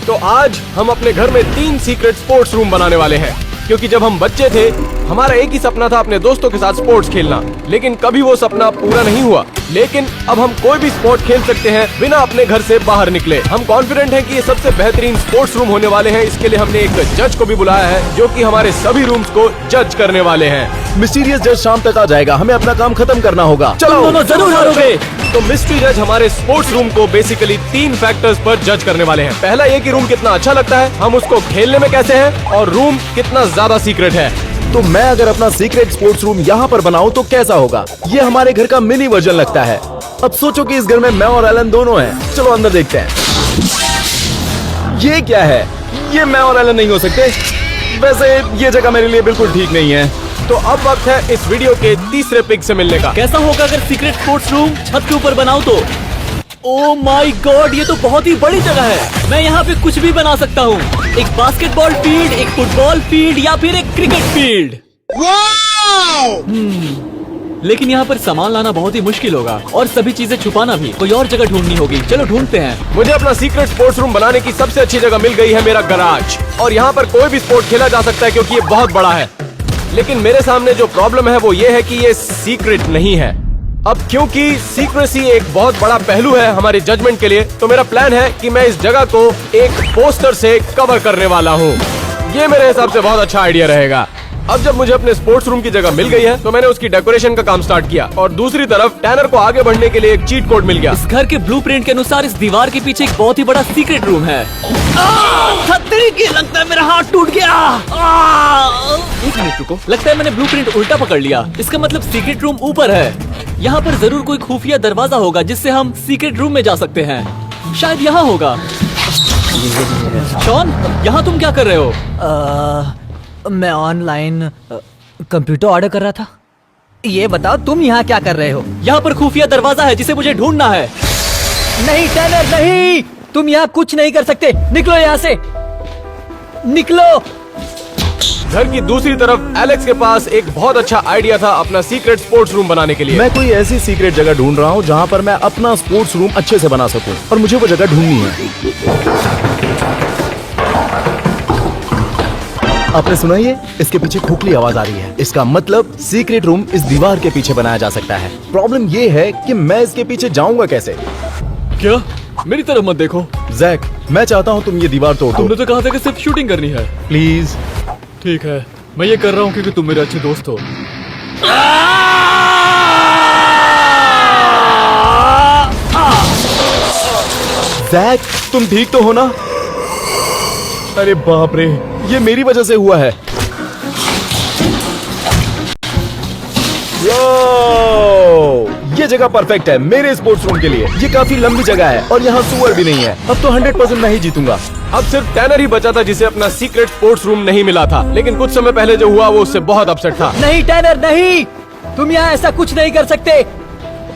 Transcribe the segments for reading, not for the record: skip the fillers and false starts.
तो आज हम अपने घर में 3 सीक्रेट स्पोर्ट्स रूम बनाने वाले हैं, क्योंकि जब हम बच्चे थे हमारा एक ही सपना था अपने दोस्तों के साथ स्पोर्ट्स खेलना, लेकिन कभी वो सपना पूरा नहीं हुआ। लेकिन अब हम कोई भी स्पोर्ट खेल सकते हैं बिना अपने घर से बाहर निकले। हम कॉन्फिडेंट हैं कि ये सबसे बेहतरीन स्पोर्ट्स रूम होने वाले हैं। इसके लिए हमने एक जज को भी बुलाया है जो कि हमारे सभी रूम्स को जज करने वाले हैं। मिस्टीरियस जज शाम तक आ जाएगा, हमें अपना काम खत्म करना होगा। चलो दोनों जरूर हारोगे। तो मिस्ट्री जज हमारे स्पोर्ट्स रूम को बेसिकली 3 फैक्टर्स पर जज करने वाले हैं। पहला ये कि रूम कितना अच्छा लगता है, हम उसको खेलने में कैसे हैं, और रूम कितना ज्यादा सीक्रेट है। तो मैं अगर अपना सीक्रेट स्पोर्ट्स रूम यहाँ पर बनाऊं तो कैसा होगा? ये हमारे घर का मिनी वर्जन लगता है। अब सोचो कि इस घर में मैं और एलन दोनों हैं। चलो अंदर देखते हैं। ये क्या है? ये मैं और एलन नहीं हो सकते। वैसे ये जगह मेरे लिए बिल्कुल ठीक नहीं है। तो अब वक्त है इस वीडियो के तीसरे पिक से मिलने का। कैसा होगा अगर सीक्रेट स्पोर्ट्स रूम छत के ऊपर बनाऊं तो? ओह माय गॉड, ये तो बहुत ही बड़ी जगह है। मैं यहाँ पे कुछ भी बना सकता हूँ। एक बास्केटबॉल फील्ड, एक फुटबॉल फील्ड या फिर एक क्रिकेट फील्ड। लेकिन यहाँ पर सामान लाना बहुत ही मुश्किल होगा और सभी चीजें छुपाना भी। कोई और जगह ढूंढनी होगी। चलो ढूंढते हैं। मुझे अपना सीक्रेट स्पोर्ट्स रूम बनाने की सबसे अच्छी जगह मिल गई है, मेरा गराज। और यहाँ पर कोई भी स्पोर्ट खेला जा सकता है क्योंकि ये बहुत बड़ा है। लेकिन मेरे सामने जो प्रॉब्लम है वो ये है कि ये सीक्रेट नहीं है। अब क्योंकि सीक्रेसी एक बहुत बड़ा पहलू है हमारी जजमेंट के लिए, तो मेरा प्लान है कि मैं इस जगह को एक पोस्टर से कवर करने वाला हूँ। ये मेरे हिसाब से बहुत अच्छा आइडिया रहेगा। अब जब मुझे अपने स्पोर्ट्स रूम की जगह मिल गई है तो मैंने उसकी डेकोरेशन का काम स्टार्ट किया, और दूसरी तरफ टैनर को आगे बढ़ने के लिए एक चीट कोड मिल गया। इस घर के ब्लूप्रिंट के अनुसार इस दीवार के पीछे एक बहुत ही बड़ा सीक्रेट रूम है। खतरे की लगता है मेरा हाथ टूट गया। एक मिनट रुको, लगता है मैंने ब्लूप्रिंट उल्टा पकड़ लिया। इसका मतलब सीक्रेट रूम ऊपर है। यहाँ पर जरूर कोई खुफिया दरवाजा होगा जिससे हम सीक्रेट रूम में जा सकते हैं। शायद यहाँ होगा। शॉन, यहाँ तुम क्या कर रहे हो? मैं ऑनलाइन कंप्यूटर ऑर्डर कर रहा था। ये बताओ तुम यहाँ क्या कर रहे हो? यहाँ पर खुफिया दरवाजा है जिसे मुझे ढूंढना है। नहीं टैनर, नहीं, तुम यहाँ कुछ नहीं कर सकते। निकलो यहाँ से, निकलो। घर की दूसरी तरफ एलेक्स के पास एक बहुत अच्छा आइडिया था अपना सीक्रेट स्पोर्ट्स रूम बनाने के लिए। मैं कोई ऐसी सीक्रेट जगह ढूंढ रहा हूँ जहाँ पर मैं अपना स्पोर्ट्स रूम अच्छे से बना सकूँ, और मुझे वो जगह ढूंढनी है। आपने सुना ये? इसके पीछे खोखली आवाज आ रही है। इसका मतलब सीक्रेट रूम इस दीवार के पीछे बनाया जा सकता है। प्रॉब्लम ये है कि मैं इसके पीछे जाऊंगा कैसे? क्या? मेरी तरफ मत देखो। जैक, मैं चाहता हूँ तुम ये दीवार तोड़ दो। हमने तो कहा था कि सिर्फ शूटिंग करनी है। प्लीज। ठीक है, मैं ये कर रहा हूँ क्योंकि तुम मेरे अच्छे दोस्त हो। जैक, तुम ठीक तो हो ना? अरे बाप रे, ये मेरी वजह से हुआ है। ये जगह परफेक्ट है मेरे स्पोर्ट्स रूम के लिए। ये काफी लंबी जगह है और यहाँ सुअर भी नहीं है। अब तो 100% मैं ही जीतूंगा। अब सिर्फ टैनर ही बचा था जिसे अपना सीक्रेट स्पोर्ट्स रूम नहीं मिला था, लेकिन कुछ समय पहले जो हुआ वो उससे बहुत अपसेट था। नहीं टैनर, नहीं, तुम यहाँ ऐसा कुछ नहीं कर सकते।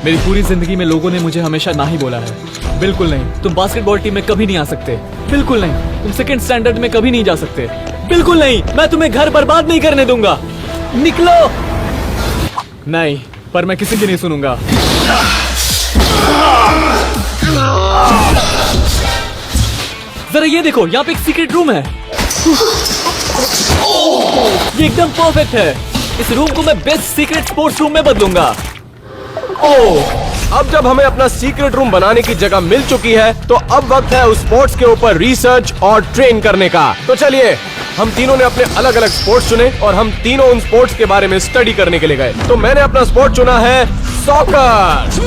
मेरी पूरी जिंदगी में लोगों ने मुझे हमेशा ना ही बोला है। बिल्कुल नहीं, तुम बास्केटबॉल टीम में कभी नहीं आ सकते। बिल्कुल नहीं, तुम सेकंड स्टैंडर्ड में कभी नहीं जा सकते। बिल्कुल नहीं, मैं तुम्हें घर बर्बाद नहीं करने दूंगा। निकलो। नहीं, पर मैं किसी की नहीं सुनूंगा। जरा ये देखो, यहाँ पे एक सीक्रेट रूम है। ये एकदम परफेक्ट है। इस रूम को मैं बेस्ट सीक्रेट स्पोर्ट्स रूम में बदलूंगा। अब जब हमें अपना सीक्रेट रूम बनाने की जगह मिल चुकी है तो अब वक्त है उस स्पोर्ट्स के ऊपर रिसर्च और ट्रेन करने का। तो चलिए, हम तीनों ने अपने अलग अलग स्पोर्ट्स चुने और हम तीनों उन स्पोर्ट्स के बारे में स्टडी करने के लिए गए। तो मैंने अपना स्पोर्ट चुना है सॉकर।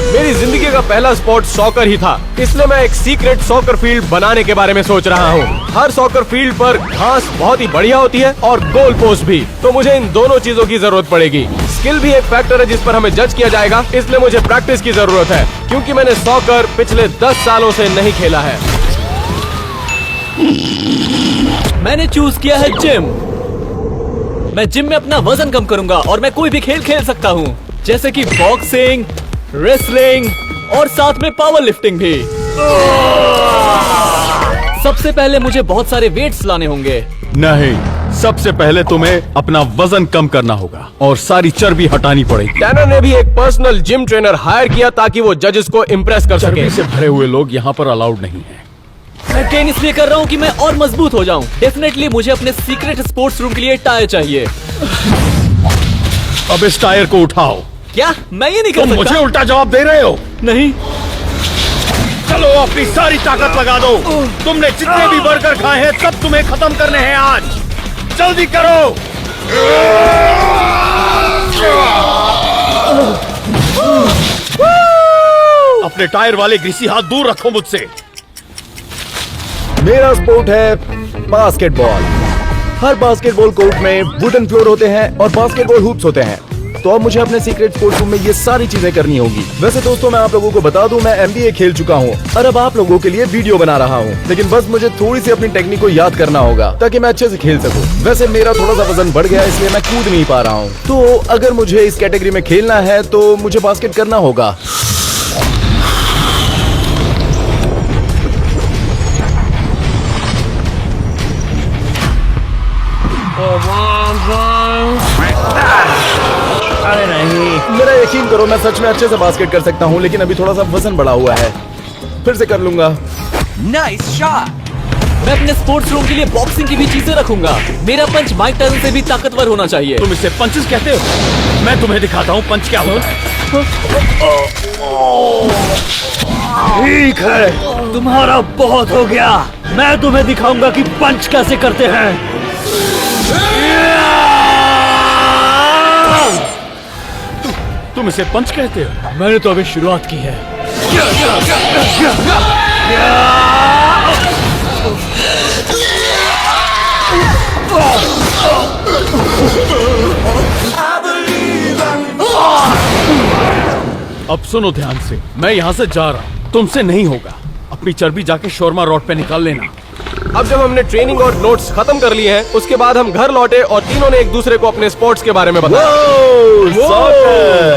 मेरी जिंदगी का पहला स्पोर्ट सॉकर ही था, इसलिए मैं एक सीक्रेट सॉकर फील्ड बनाने के बारे में सोच रहा हूँ। हर सॉकर फील्ड पर घास बहुत ही बढ़िया होती है और गोल पोस्ट भी, तो मुझे इन दोनों चीजों की जरूरत पड़ेगी। स्किल भी एक फैक्टर है जिस पर हमें जज किया जाएगा, इसलिए मुझे प्रैक्टिस की जरूरत है क्योंकि मैंने सॉकर पिछले 10 सालों से नहीं खेला है। मैंने चूज किया है जिम। मैं जिम में अपना वजन कम करूंगा और मैं कोई भी खेल खेल सकता हूँ, जैसे कि बॉक्सिंग, रेसलिंग और साथ में पावर लिफ्टिंग भी। सबसे पहले मुझे बहुत सारे वेट्स लाने होंगे। नहीं, सबसे पहले तुम्हें अपना वजन कम करना होगा और सारी चर्बी हटानी पड़ेगी। टैनर ने भी एक पर्सनल जिम ट्रेनर हायर किया ताकि वो जजेस को इम्प्रेस कर सके। चर्बी से भरे हुए लोग यहाँ पर अलाउड नहीं है। मैं ट्रेन इसलिए कर रहा हूँ कि मैं और मजबूत हो जाऊँ। डेफिनेटली मुझे अपने सीक्रेट स्पोर्ट्स रूम के लिए टायर चाहिए। अब इस टायर को उठाओ। क्या मैं ये नहीं कर तुम सकता? मुझे उल्टा जवाब दे रहे हो? नहीं। चलो अपनी सारी ताकत लगा दो। तुमने जितने भी बर्गर खाए हैं सब तुम्हें खत्म करने हैं आज। जल्दी करो। अपने टायर वाले ग्रीसी हाथ दूर रखो मुझसे। मेरा स्पोर्ट है बास्केटबॉल। हर बास्केटबॉल कोर्ट में वुडन फ्लोर होते हैं और बास्केटबॉल हूप्स होते हैं। तो अब मुझे अपने सीक्रेट स्पोर्ट्स रूम में ये सारी चीजें करनी होगी। वैसे दोस्तों मैं आप लोगों को बता दूं, मैं NBA खेल चुका हूं और अब आप लोगों के लिए वीडियो बना रहा हूं। लेकिन बस मुझे थोड़ी सी अपनी टेक्निक को याद करना होगा ताकि मैं अच्छे से खेल सकूं। वैसे मेरा थोड़ा सा वजन बढ़ गया इसलिए मैं कूद नहीं पा रहा हूं। तो अगर मुझे इस कैटेगरी में खेलना है तो मुझे बास्केट करना होगा। अरे नहीं। मेरा यकीन करो मैं सच में अच्छे से बास्केट कर सकता हूँ, लेकिन अभी थोड़ा सा वजन बढ़ा हुआ है। फिर से कर लूंगा। Nice shot. मैं अपने स्पोर्ट्स रूम के लिए बॉक्सिंग की भी चीजें रखूंगा। मेरा पंच माइक टायसन से भी ताकतवर होना चाहिए। तुम इसे पंचेस कहते हो? मैं तुम्हें दिखाता हूँ पंच क्या होता है। ठीक है, तुम्हारा बहुत हो गया। मैं तुम्हें दिखाऊंगा कि पंच कैसे करते हैं। तुम इसे पंच कहते हो? मैंने तो अभी शुरुआत की है। अब सुनो ध्यान से, मैं यहाँ से जा रहा हूँ। तुमसे नहीं होगा। अपनी चर्बी जाके शोरमा रोड पे निकाल लेना। अब जब हमने ट्रेनिंग और नोट्स खत्म कर लिए हैं, उसके बाद हम घर लौटे और तीनों ने एक दूसरे को अपने स्पोर्ट्स के बारे में बताया।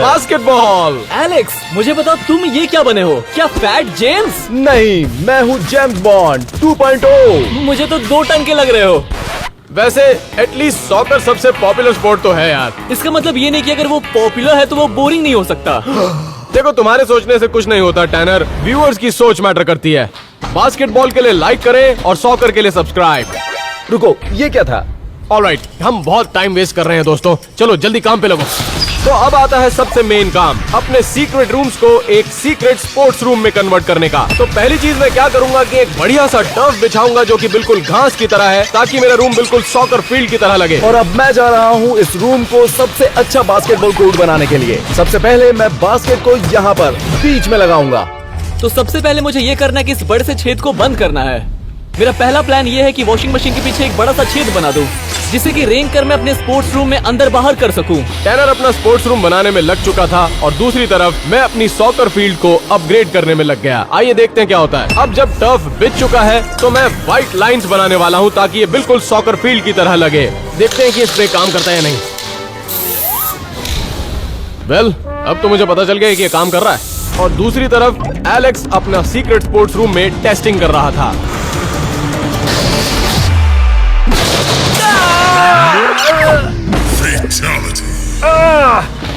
बास्केटबॉल। एलेक्स, मुझे बताओ तुम ये क्या बने हो? क्या फैट जेम्स? नहीं, मैं हूँ जेम्स बॉन्ड 2.0। मुझे तो 2 टन के लग रहे हो। वैसे एटलीस्ट सॉकर सबसे पॉपुलर स्पोर्ट तो है यार। इसका मतलब ये नहीं कि अगर वो पॉपुलर है तो वो बोरिंग नहीं हो सकता। देखो तुम्हारे सोचने से कुछ नहीं होता टैनर, व्यूअर्स की सोच मैटर करती है। बास्केटबॉल के लिए लाइक करें और सॉकर के लिए सब्सक्राइब। रुको, ये क्या था? ऑलराइट, हम बहुत टाइम वेस्ट कर रहे हैं दोस्तों, चलो जल्दी काम पे लगो। तो अब आता है सबसे मेन काम, अपने सीक्रेट रूम्स को एक सीक्रेट स्पोर्ट्स रूम में कन्वर्ट करने का। तो पहली चीज मैं क्या करूंगा कि एक बढ़िया सा टर्फ बिछाऊंगा जो कि बिल्कुल घास की तरह है, ताकि मेरा रूम बिल्कुल सॉकर फील्ड की तरह लगे। और अब मैं जा रहा हूँ इस रूम को सबसे अच्छा बास्केटबॉल कोर्ट बनाने के लिए। सबसे पहले मैं बास्केट को यहाँ पर बीच में लगाऊंगा। तो सबसे पहले मुझे ये करना है कि इस बड़े से छेद को बंद करना है। मेरा पहला प्लान ये है कि वॉशिंग मशीन के पीछे एक बड़ा सा छेद बना दूं, जिससे कि रेंग कर मैं अपने स्पोर्ट्स रूम में अंदर बाहर कर सकूं। टैनर अपना स्पोर्ट्स रूम बनाने में लग चुका था और दूसरी तरफ मैं अपनी सॉकर फील्ड को अपग्रेड करने में लग गया। आइए देखते हैं क्या होता है। अब जब टर्फ बिछ चुका है तो मैं व्हाइट लाइंस बनाने वाला हूँ ताकि ये बिल्कुल सॉकर फील्ड की तरह लगे। देखते हैं कि इस पे काम करता है या नहीं। वेल, अब तो मुझे पता चल गया कि ये काम कर रहा है। और दूसरी तरफ एलेक्स अपना सीक्रेट स्पोर्ट्स रूम में टेस्टिंग कर रहा था।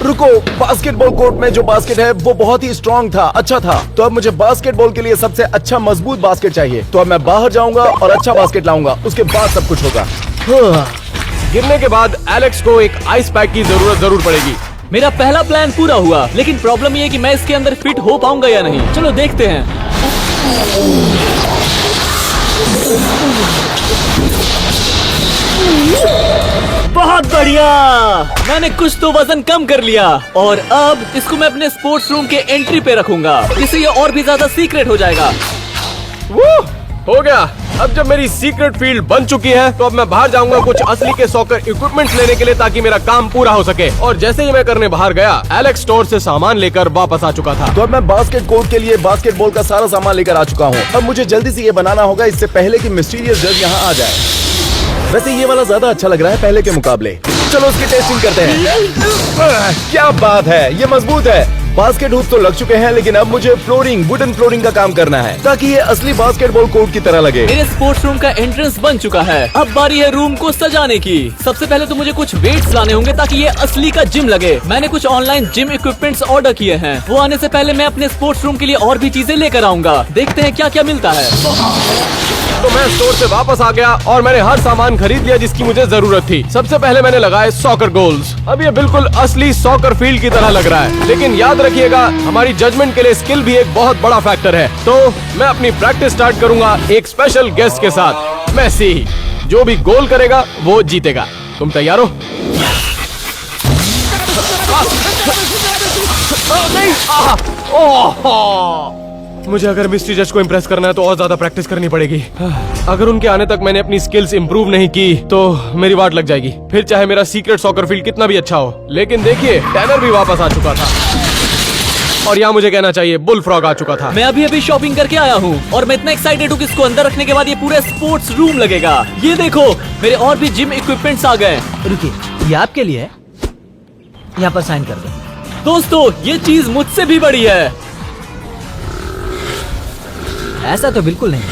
रुको, बास्केटबॉल कोर्ट में जो बास्केट है वो बहुत ही स्ट्रॉन्ग था, अच्छा था। तो अब मुझे बास्केटबॉल के लिए सबसे अच्छा मजबूत बास्केट चाहिए। तो अब मैं बाहर जाऊंगा और अच्छा बास्केट लाऊंगा, उसके बाद सब कुछ होगा। गिरने के बाद एलेक्स को एक आइस पैक की जरूरत जरूर पड़ेगी। मेरा पहला प्लान पूरा हुआ, लेकिन प्रॉब्लम ये है कि मैं इसके अंदर फिट हो पाऊंगा या नहीं। चलो देखते हैं। बहुत बढ़िया, मैंने कुछ तो वजन कम कर लिया और अब इसको मैं अपने स्पोर्ट्स रूम के एंट्री पे रखूंगा, जिससे ये और भी ज्यादा सीक्रेट हो जाएगा। वो हो गया। अब जब मेरी सीक्रेट फील्ड बन चुकी है तो अब मैं बाहर जाऊंगा कुछ असली के सॉकर इक्विपमेंट्स लेने के लिए, ताकि मेरा काम पूरा हो सके। और जैसे ही मैं करने बाहर गया, एलेक्स स्टोर से सामान लेकर वापस आ चुका था। तो अब मैं बास्केट कोर्ट के लिए बास्केटबॉल का सारा सामान लेकर आ चुका हूँ। अब मुझे जल्दी से ये बनाना होगा इससे पहले कि मिस्टीरियस जज यहाँ आ जाए। वैसे ये वाला ज्यादा अच्छा लग रहा है पहले के मुकाबले। चलो उसकी टेस्टिंग करते हैं। क्या बात है, ये मजबूत है। बास्केट हुप तो लग चुके हैं, लेकिन अब मुझे फ्लोरिंग, वुडन फ्लोरिंग का काम करना है ताकि ये असली बास्केटबॉल कोर्ट की तरह लगे। मेरे स्पोर्ट्स रूम का एंट्रेंस बन चुका है। अब बारी है रूम को सजाने की। सबसे पहले तो मुझे कुछ वेट्स लाने होंगे ताकि ये असली का जिम लगे। मैंने कुछ ऑनलाइन जिम इक्विपमेंट्स ऑर्डर किए हैं। वो आने से पहले मैं अपने स्पोर्ट्स रूम के लिए और भी चीजें लेकर आऊंगा। देखते हैं क्या क्या मिलता है। तो मैं स्टोर से वापस आ गया और मैंने हर सामान खरीद लिया जिसकी मुझे जरूरत थी। सबसे पहले मैंने लगाए सॉकर गोल्स। अब ये बिल्कुल असली सॉकर फील्ड की तरह लग रहा है, लेकिन याद रखिएगा हमारी जजमेंट के लिए स्किल भी एक बहुत बड़ा फैक्टर है। तो मैं अपनी प्रैक्टिस स्टार्ट करूंगा एक स्पेशल गेस्ट के साथ, मेसी। जो भी गोल करेगा वो जीतेगा। तुम तैयार हो? मुझे अगर मिस्ट्री जज को इम्प्रेस करना है तो और ज्यादा प्रैक्टिस करनी पड़ेगी। अगर उनके आने तक मैंने अपनी स्किल्स इंप्रूव नहीं की तो मेरी वाट लग जाएगी, फिर चाहे मेरा सीक्रेट सॉकर फील्ड कितना भी अच्छा हो। लेकिन देखिए, टैनर भी वापस आ चुका था और यहाँ मुझे कहना चाहिए बुल फ्रॉग आ चुका था। मैं अभी शॉपिंग करके आया हूँ और मैं इतना एक्साइटेड हूँ कि इसको अंदर रखने के बाद ये पूरे स्पोर्ट्स रूम लगेगा। ये देखो, मेरे और भी जिम इक्विपमेंट्स आ गए। रुकिए, ये आपके लिए है। यहाँ पर साइन कर दो। दोस्तों, ये चीज मुझसे भी बड़ी है। ऐसा तो बिल्कुल नहीं।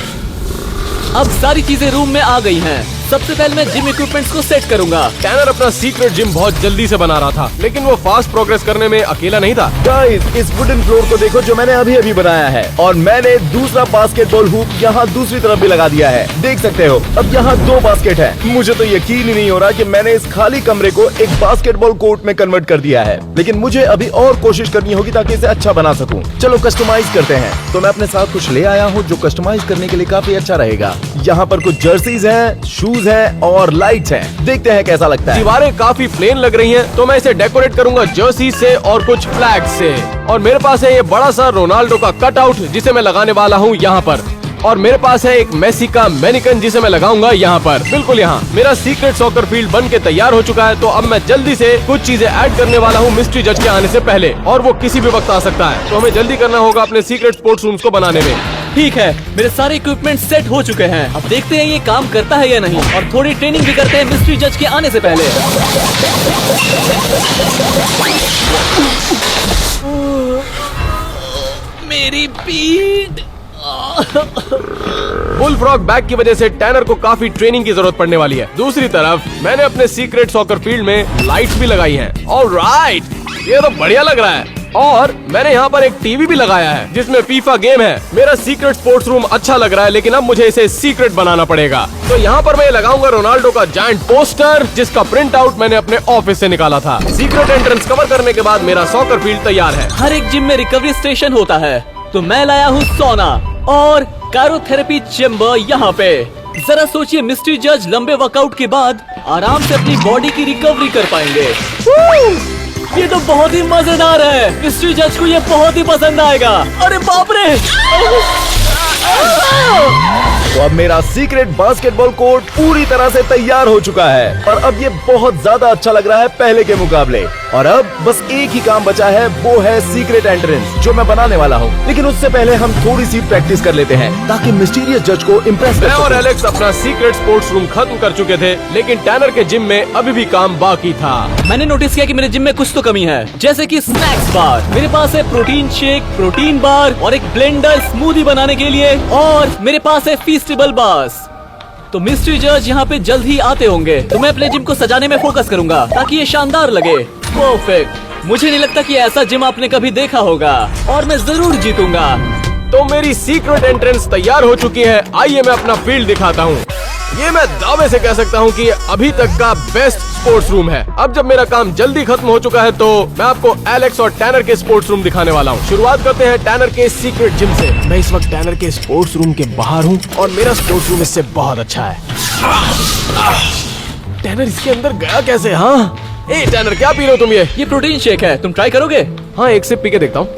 अब सारी चीजें रूम में आ गई हैं। सबसे पहले मैं जिम इक्विपमेंट्स को सेट करूंगा। टैनर अपना सीक्रेट जिम बहुत जल्दी से बना रहा था, लेकिन वो फास्ट प्रोग्रेस करने में अकेला नहीं था। गाइस, इस वुडन फ्लोर को देखो जो मैंने अभी अभी बनाया है, और मैंने दूसरा बास्केटबॉल हुप यहाँ दूसरी तरफ भी लगा दिया है। देख सकते हो, अब यहाँ 2 बास्केट है। मुझे तो यकीन ही नहीं हो रहा कि मैंने इस खाली कमरे को एक बास्केटबॉल कोर्ट में कन्वर्ट कर दिया है, लेकिन मुझे अभी और कोशिश करनी होगी ताकि इसे अच्छा बना सकूं। चलो कस्टमाइज करते हैं। तो मैं अपने साथ कुछ ले आया हूँ जो कस्टमाइज करने के लिए काफी अच्छा रहेगा। यहाँ पर कुछ जर्सीज हैं, शूज है और लाइट्स हैं। देखते हैं कैसा लगता है। दीवारें काफी प्लेन लग रही हैं, तो मैं इसे डेकोरेट करूंगा जर्सी से और कुछ फ्लैग से। और मेरे पास है ये बड़ा सा रोनाल्डो का कटआउट जिसे मैं लगाने वाला हूँ यहाँ पर। और मेरे पास है एक मेसी का मैनिकन जिसे मैं लगाऊंगा यहाँ पर, बिल्कुल यहाँ। मेरा सीक्रेट सॉकर फील्ड बन के तैयार हो चुका है। तो अब मैं जल्दी से कुछ चीजें ऐड करने वाला हूँ मिस्ट्री जज के आने से पहले, और वो किसी भी वक्त आ सकता है। तो हमें जल्दी करना होगा अपने सीक्रेट स्पोर्ट्स रूम्स को बनाने में। ठीक है, मेरे सारे इक्विपमेंट सेट हो चुके हैं। अब देखते हैं ये काम करता है या नहीं, और थोड़ी ट्रेनिंग भी करते हैं मिस्ट्री जज के आने से पहले। मेरी पीठ। बुल फ्रॉग बैग की वजह से टैनर को काफी ट्रेनिंग की जरूरत पड़ने वाली है। दूसरी तरफ मैंने अपने सीक्रेट सॉकर फील्ड में लाइट्स भी लगाई हैं। ऑलराइट, ये तो बढ़िया लग रहा है। और मैंने यहाँ पर एक टीवी भी लगाया है जिसमें फीफा गेम है। मेरा सीक्रेट स्पोर्ट्स रूम अच्छा लग रहा है, लेकिन अब मुझे इसे सीक्रेट बनाना पड़ेगा। तो यहाँ पर मैं लगाऊंगा रोनाल्डो का जायंट पोस्टर जिसका प्रिंट आउट मैंने अपने ऑफिस से निकाला था। सीक्रेट एंट्रेंस कवर करने के बाद मेरा सॉकर फील्ड तैयार है। हर एक जिम में रिकवरी स्टेशन होता है, तो मैं लाया हूँ सोना और कायरोथेरेपी चेम्बर यहाँ पे। जरा सोचिए, मिस्ट्री जज लंबे वर्कआउट के बाद आराम से अपनी बॉडी की रिकवरी कर पाएंगे। ये तो बहुत ही मजेदार है। मिस्ट्री जज को ये बहुत ही पसंद आएगा। अरे बाप रे! तो अब मेरा सीक्रेट बास्केटबॉल कोर्ट पूरी तरह से तैयार हो चुका है, और अब ये बहुत ज्यादा अच्छा लग रहा है पहले के मुकाबले। और अब बस एक ही काम बचा है, वो है सीक्रेट एंट्रेंस जो मैं बनाने वाला हूँ। लेकिन उससे पहले हम थोड़ी सी प्रैक्टिस कर लेते हैं ताकि मिस्टीरियस जज को इम्प्रेस कर मैं और सकें। एलेक्स अपना सीक्रेट स्पोर्ट्स रूम खत्म कर चुके थे, लेकिन टैनर के जिम में अभी भी काम बाकी था। मैंने नोटिस किया कि मेरे जिम में कुछ तो कमी है, जैसे कि स्नैक्स बार। मेरे पास है प्रोटीन शेक, प्रोटीन बार और एक ब्लेंडर स्मूदी बनाने के लिए, और मेरे पास है फीस्टेबल बार्स। तो मिस्ट्री जज यहाँ पे जल्द ही आते होंगे, तो मैं अपने जिम को सजाने में फोकस करूंगा ताकि ये शानदार लगे। परफेक्ट। मुझे नहीं लगता कि ऐसा जिम आपने कभी देखा होगा, और मैं जरूर जीतूंगा। तो मेरी सीक्रेट एंट्रेंस तैयार हो चुकी है। आइए मैं अपना फील्ड दिखाता हूँ। ये मैं दावे से कह सकता हूँ कि ये अभी तक का बेस्ट स्पोर्ट्स रूम है। अब जब मेरा काम जल्दी खत्म हो चुका है, तो मैं आपको एलेक्स और टैनर के स्पोर्ट्स रूम दिखाने वाला हूँ। शुरुआत करते हैं टैनर के सीक्रेट जिम से। मैं इस वक्त टैनर के स्पोर्ट्स रूम के बाहर हूँ और मेरा स्पोर्ट्स रूम इससे बहुत अच्छा है। टैनर इसके अंदर गया कैसे? हाँ, ए टैनर, क्या पी रहे हो तुम? ये प्रोटीन शेक है, तुम ट्राई करोगे? हाँ, एक सिप पी के देखता हूँ।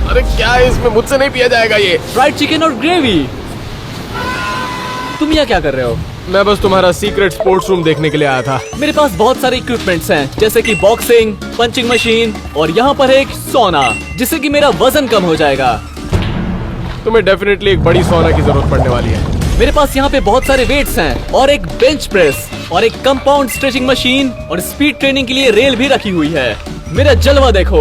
अरे क्या है इसमें? मुझसे नहीं पिया जाएगा ये। फ्राइड चिकन और ग्रेवी। तुम यहाँ क्या कर रहे हो? मैं बस तुम्हारा सीक्रेट स्पोर्ट्स रूम देखने के लिए आया था। मेरे पास बहुत सारे इक्विपमेंट्स हैं, जैसे कि बॉक्सिंग, पंचिंग मशीन, और यहाँ पर एक सोना, जिससे कि मेरा वजन कम हो जाएगा। तुम्हें डेफिनेटली एक बड़ी सोना की जरूरत पड़ने वाली है। मेरे पास यहाँ पे बहुत सारे वेट्स हैं, और एक बेंच प्रेस, और एक कंपाउंड स्ट्रेचिंग मशीन, और स्पीड ट्रेनिंग के लिए रेल भी रखी हुई है। मेरा जलवा देखो।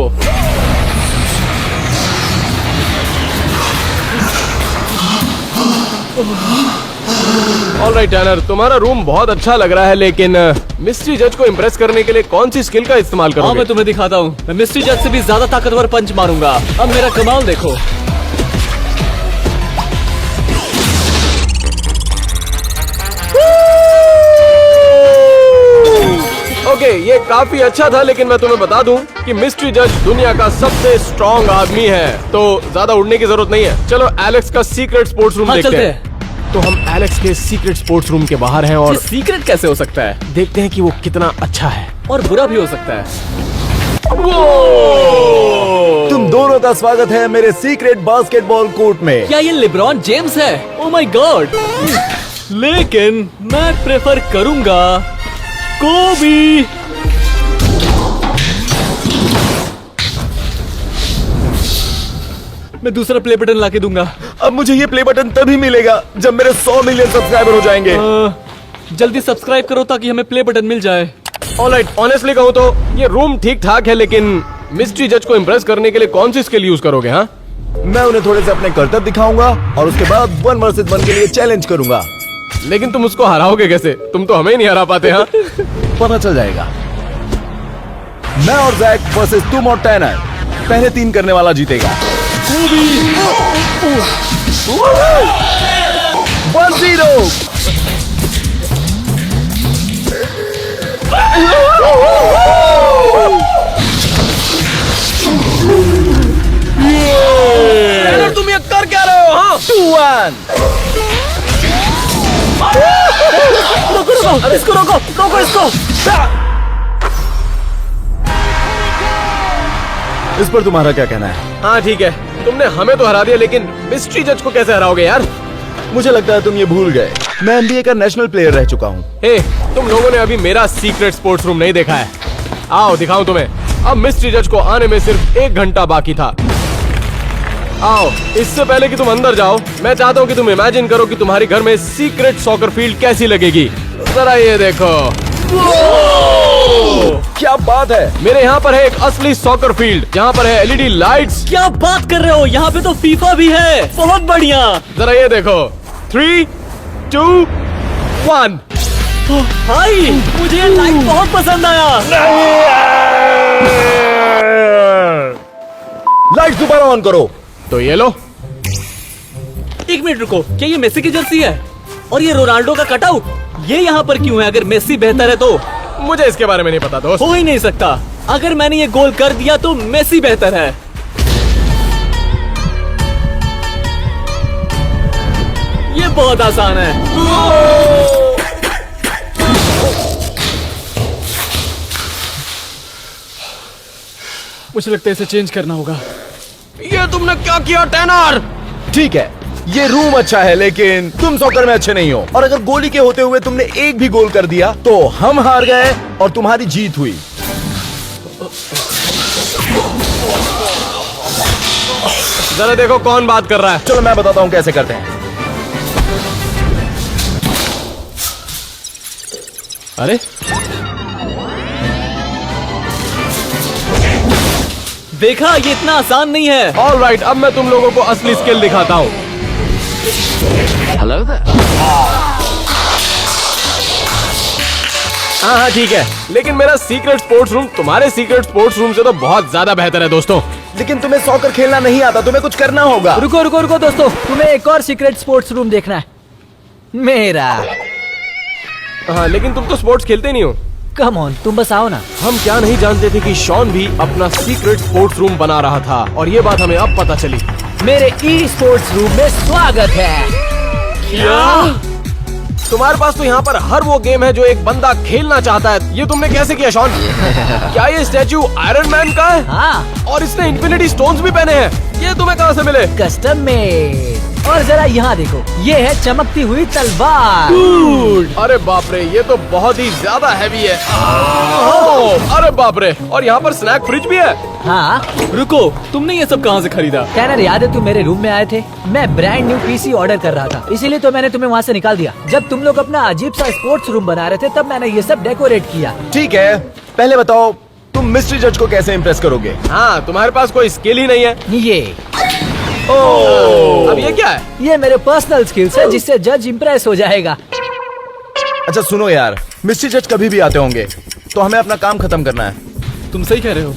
ऑलराइट टैनर, तुम्हारा रूम बहुत अच्छा लग रहा है, लेकिन मिस्ट्री जज को इम्प्रेस करने के लिए कौन सी स्किल का इस्तेमाल हाँ, करोगे? मैं तुम्हें दिखाता हूँ। मैं मिस्ट्री जज से भी ज्यादा ताकतवर पंच मारूंगा। अब मेरा कमाल देखो। ओके, ये काफी अच्छा था, लेकिन मैं तुम्हें बता दूं कि मिस्ट्री जज दुनिया का सबसे स्ट्रॉन्ग आदमी है, तो ज्यादा उड़ने की जरूरत नहीं है। चलो एलेक्स का सीक्रेट स्पोर्ट्स रूम हाँ, देखते चलते हैं। तो हम एलेक्स के सीक्रेट स्पोर्ट्स रूम के बाहर हैं और सीक्रेट कैसे हो सकता है? देखते हैं कि वो कितना अच्छा है। और बुरा भी हो सकता है। तुम दोनों का स्वागत है मेरे सीक्रेट बास्केटबॉल कोर्ट में। क्या ये लिब्रॉन जेम्स है? Oh my God. लेकिन मैं प्रेफर करूंगा कोबी। मैं दूसरा प्ले बटन लाके दूंगा। अब मुझे ये प्ले बटन तभी मिलेगा जब मेरे 100 मिलियन सब्सक्राइबर हो जाएंगे। जल्दी सब्सक्राइब करो ताकि हमें प्ले बटन मिल जाए। ऑलराइट, ऑनेस्टली कहूँ तो ये रूम ठीक ठाक है, लेकिन मिस्ट्री जज को इम्प्रेस करने के लिए कौन सी स्किल यूज करोगे? हाँ, मैं उन्हें थोड़े से अपने करतब दिखाऊंगा और उसके बाद 1 वर्सेस 1 के लिए चैलेंज करूंगा। लेकिन तुम उसको हराओगे कैसे? तुम तो हमें ही नहीं हरा पाते। हाँ पता चल जाएगा। मैं और जैक वर्सेस तुम और टैनर। पहले 3 करने वाला जीतेगा। 1-0। तुम ये कर क्या रहे हो? हाँ 2-1। रोको, इसको रोको, रोको इसको। इस पर तुम्हारा क्या कहना है? हाँ ठीक है, तुमने हमें तो हरा दिया, लेकिन मिस्ट्री जज को कैसे हराओगे यार? मुझे लगता है तुम ये भूल गए, मैं NBA का नेशनल प्लेयर रह चुका हूँ। हे, तुम लोगों ने अभी मेरा सीक्रेट स्पोर्ट्स रूम नहीं देखा है। आओ दिखाऊं तुम्हें। अब मिस्ट्री जज को आने में सिर्फ 1 घंटा बाकी था। आओ, इससे पहले कि तुम अंदर जाओ, मैं चाहता हूँ कि तुम इमेजिन करो कि तुम्हारे घर में सीक्रेट सॉकर फील्ड कैसी लगेगी। जरा ये देखो। क्या बात है! मेरे यहाँ पर है एक असली सॉकर फील्ड, जहाँ पर है LED लाइट्स। क्या बात कर रहे हो? यहाँ पे तो फीफा भी है। बहुत बढ़िया। जरा ये देखो। 3, 2, 1। भाई, मुझे ये लाइट बहुत पसंद आया। लाइट दोबारा ऑन करो। तो ये लो। 1 मिनट रुको, क्या ये मेसी की जर्सी है? और ये रोनाल्डो का कटआउट, ये यहाँ पर क्यों है? अगर मेसी बेहतर है तो? मुझे इसके बारे में नहीं पता दोस्त। हो ही नहीं सकता। अगर मैंने ये गोल कर दिया तो मेसी बेहतर है। ये बहुत आसान है। मुझे लगता है इसे चेंज करना होगा। ये तुमने क्या किया टैनर? ठीक है, ये रूम अच्छा है, लेकिन तुम सॉकर में अच्छे नहीं हो। और अगर गोली के होते हुए तुमने एक भी गोल कर दिया तो हम हार गए और तुम्हारी जीत हुई। जरा देखो कौन बात कर रहा है। चलो मैं बताता हूँ कैसे करते हैं। अरे देखा, ये इतना आसान नहीं है। ऑलराइट, अब मैं तुम लोगों को असली स्किल दिखाता हूँ। हाँ ठीक है, लेकिन मेरा सीक्रेट स्पोर्ट्स रूम तुम्हारे सीक्रेट स्पोर्ट्स रूम से तो बहुत ज्यादा बेहतर है दोस्तों। लेकिन तुम्हें सॉकर खेलना नहीं आता, तुम्हें कुछ करना होगा। रुको रुको रुको दोस्तों, तुम्हें एक और सीक्रेट स्पोर्ट्स रूम देखना है। मेरा। हाँ, लेकिन तुम तो स्पोर्ट्स खेलते नहीं हो। कम ऑन, तुम बस आओ ना। हम क्या नहीं जानते थे कि शॉन भी अपना सीक्रेट स्पोर्ट्स रूम बना रहा था, और ये बात हमें अब पता चली। मेरे ई स्पोर्ट्स रूम में स्वागत है। क्या? तुम्हारे पास तो यहाँ पर हर वो गेम है जो एक बंदा खेलना चाहता है। ये तुमने कैसे किया शॉन? क्या ये स्टैचू आयरन मैन का है? हाँ, और इसने इन्फिनिटी स्टोन्स भी पहने हैं। ये तुम्हें कहाँ से मिले? Custom made. और जरा यहाँ देखो, ये है चमकती हुई तलवार। अरे बाप रे, ये तो बहुत ही ज्यादा हैवी है। अरे बाप रे, और यहाँ पर स्नैक फ्रिज भी है। हाँ, रुको, तुमने ये सब कहाँ से खरीदा? टैनर, याद है तुम मेरे रूम में आए थे? मैं ब्रांड न्यू पीसी ऑर्डर कर रहा था, इसीलिए तो मैंने तुम्हें वहाँ से निकाल दिया। जब तुम लोग अपना अजीब सा स्पोर्ट्स रूम बना रहे थे, तब मैंने ये सब डेकोरेट किया। ठीक है, पहले बताओ तुम तुम मिस्ट्री जज को कैसे इम्प्रेस करोगे? हाँ, तुम्हारे पास कोई स्किल ही नहीं है। ये अब ये क्या है? ये मेरे पर्सनल स्किल्स है जिससे जज इम्प्रेस हो जाएगा। अच्छा सुनो यार, मिस्ट्री जज कभी भी आते होंगे, तो हमें अपना काम खत्म करना है। तुम सही कह रहे हो।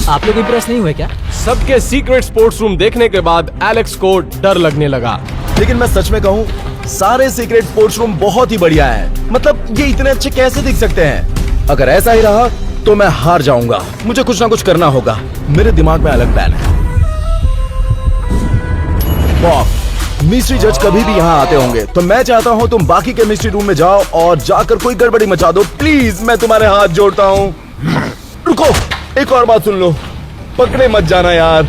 आप लोग इम्प्रेस नहीं हुए क्या? सबके सीक्रेट स्पोर्ट्स रूम देखने के बाद एलेक्स को डर लगने लगा। लेकिन मैं सच में कहूँ, सारे सीक्रेट स्पोर्ट्स रूम बहुत ही बढ़िया है। मतलब ये इतने अच्छे कैसे दिख सकते हैं? अगर ऐसा ही रहा तो मैं हार जाऊंगा। मुझे कुछ ना कुछ करना होगा। मेरे दिमाग में अलग प्लान है। बॉब, मिस्ट्री जज कभी भी यहाँ आते होंगे, तो मैं चाहता हूँ तुम बाकी के मिस्ट्री रूम में जाओ और जाकर कोई गड़बड़ी मचा दो। प्लीज, मैं तुम्हारे हाथ जोड़ता हूँ। रुको, एक और बात सुन लो, पकड़े मत जाना यार।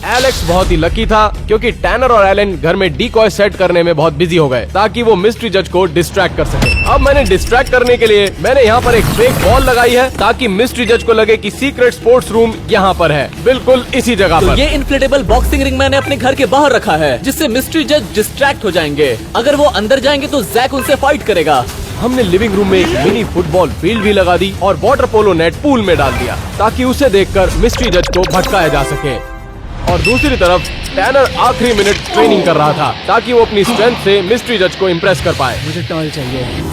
एलेक्स बहुत ही लकी था क्योंकि टैनर और एलन घर में डिकॉय सेट करने में बहुत बिजी हो गए ताकि वो मिस्ट्री जज को डिस्ट्रैक्ट कर सके। अब मैंने डिस्ट्रैक्ट करने के लिए मैंने यहाँ पर एक फेक वॉल लगाई है ताकि मिस्ट्री जज को लगे कि सीक्रेट स्पोर्ट्स रूम यहाँ पर है, बिल्कुल इसी जगह तो पर। ये इन्फ्लेटेबल बॉक्सिंग रिंग मैंने अपने घर के बाहर रखा है जिससे मिस्ट्री जज डिस्ट्रैक्ट हो जाएंगे। अगर वो अंदर जाएंगे तो जैक उनसे फाइट करेगा। हमने लिविंग रूम में एक मिनी फुटबॉल फील्ड भी लगा दी और वाटर पोलो नेट पूल में डाल दिया ताकि उसे देखकर मिस्ट्री जज को भटकाया जा सके। और दूसरी तरफ टैनर आखिरी मिनट ट्रेनिंग कर रहा था ताकि वो अपनी स्ट्रेंथ से मिस्ट्री जज को इम्प्रेस कर पाए। मुझे टॉल चाहिए।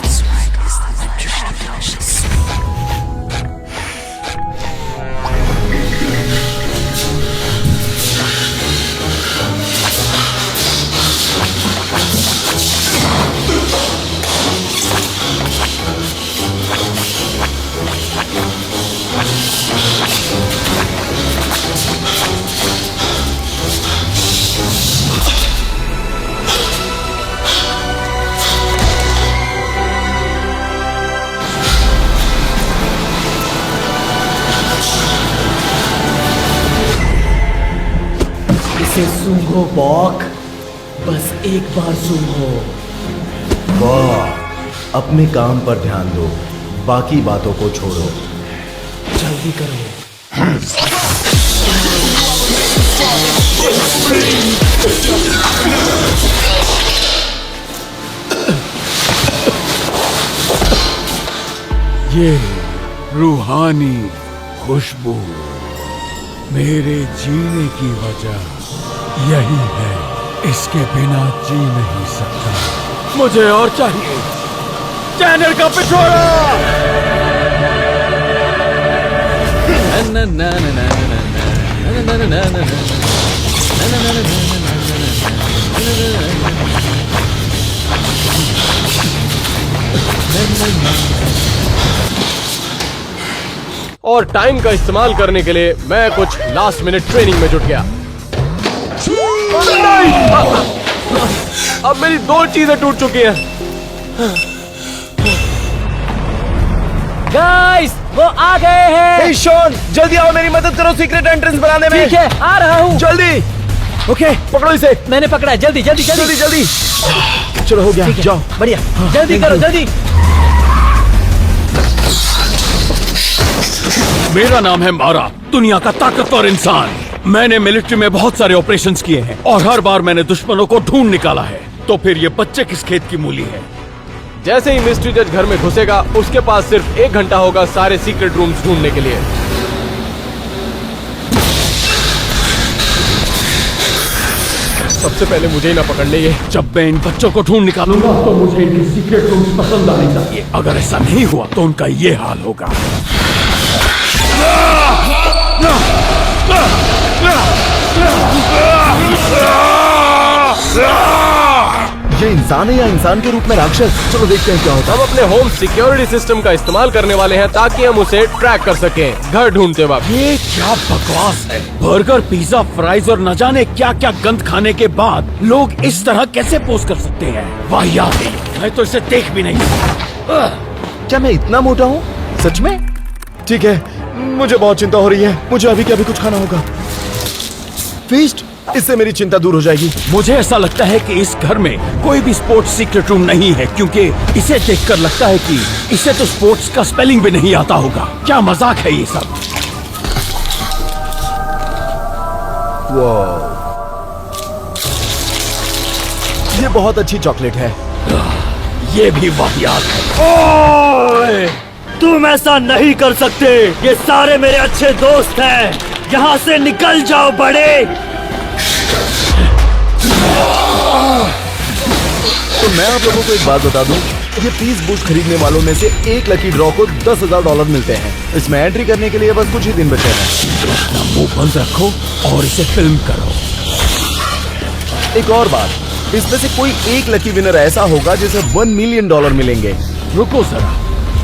इसे सूंघो बॉक, बस एक बार सूंघो। वाह, अपने काम पर ध्यान दो, बाकी बातों को छोड़ो। जल्दी करो। ये रूहानी खुशबू मेरे जीने की वजह यही है। इसके बिना जी नहीं सकता। मुझे और चाहिए। टैनर का पिछोड़ा। और टाइम का इस्तेमाल करने के लिए मैं कुछ लास्ट मिनट ट्रेनिंग में जुट गया। अब मेरी दो चीजें टूट चुकी हैं। गाइस, वो आ गए हैं। हे शॉन, जल्दी आओ, मेरी मदद करो सीक्रेट एंट्रेंस बनाने में। ठीक है, आ रहा हूँ। जल्दी। ओके, पकड़ो इसे। मैंने पकड़ा है। जल्दी जल्दी जल्दी जल्दी। चलो हो गया, ठीक है, जाओ। बढ़िया। जल्दी करो, जल्दी। मेरा नाम है मारा, दुनिया का ताकतवर इंसान। मैंने मिलिट्री में बहुत सारे ऑपरेशंस किए हैं और हर बार मैंने दुश्मनों को ढूंढ निकाला है। तो फिर ये बच्चे किस खेत की मूली है? जैसे ही मिस्ट्री जज घर में घुसेगा उसके पास सिर्फ 1 घंटा होगा सारे सीक्रेट रूम्स ढूंढने के लिए। सबसे पहले मुझे ही ना पकड़ ले ये। जब मैं इन बच्चों को ढूंढ निकालूंगा तो मुझे इनके सीक्रेट रूम्स पसंद आने चाहिए। अगर ऐसा नहीं हुआ तो उनका ये हाल होगा। ये इंसान है या इंसान के रूप में राक्षस? चलो देखते हैं क्या होता है। हम अपने होम सिक्योरिटी सिस्टम का इस्तेमाल करने वाले हैं ताकि हम उसे ट्रैक कर सकें घर ढूंढते वक्त। ये क्या बकवास है? बर्गर, पिज्जा, फ्राइज और न जाने क्या क्या गंद खाने के बाद लोग इस तरह कैसे पोस्ट कर सकते हैं? वाहियात है। मैं तो इसे देख भी नहीं सकता। क्या मैं इतना मोटा हूँ? सच में? ठीक है, मुझे बहुत चिंता हो रही है। मुझे अभी के अभी कुछ खाना होगा। फीस्ट, इससे मेरी चिंता दूर हो जाएगी। मुझे ऐसा लगता है कि इस घर में कोई भी स्पोर्ट्स सीक्रेट रूम नहीं है, क्योंकि इसे देखकर लगता है कि इसे तो स्पोर्ट्स का स्पेलिंग भी नहीं आता होगा। क्या मजाक है ये सब? वाह, ये बहुत अच्छी चॉकलेट है। ये भी वाहियात है। ओए! तुम ऐसा नहीं कर सकते। ये सारे मेरे अच्छे दोस्त हैं। यहाँ से निकल जाओ बड़े। तो मैं आप लोगों को एक बात बता दूं, ये 30 बुश खरीदने वालों में से एक लकी ड्रॉ को $10,000 मिलते हैं। इसमें एंट्री करने के लिए बस कुछ ही दिन बचे हैं। अपना मुंह बंद रखो और इसे फिल्म करो। एक और बात, इसमें से कोई एक लकी विनर ऐसा होगा जिसे $1 मिलियन मिलेंगे। रुको जरा,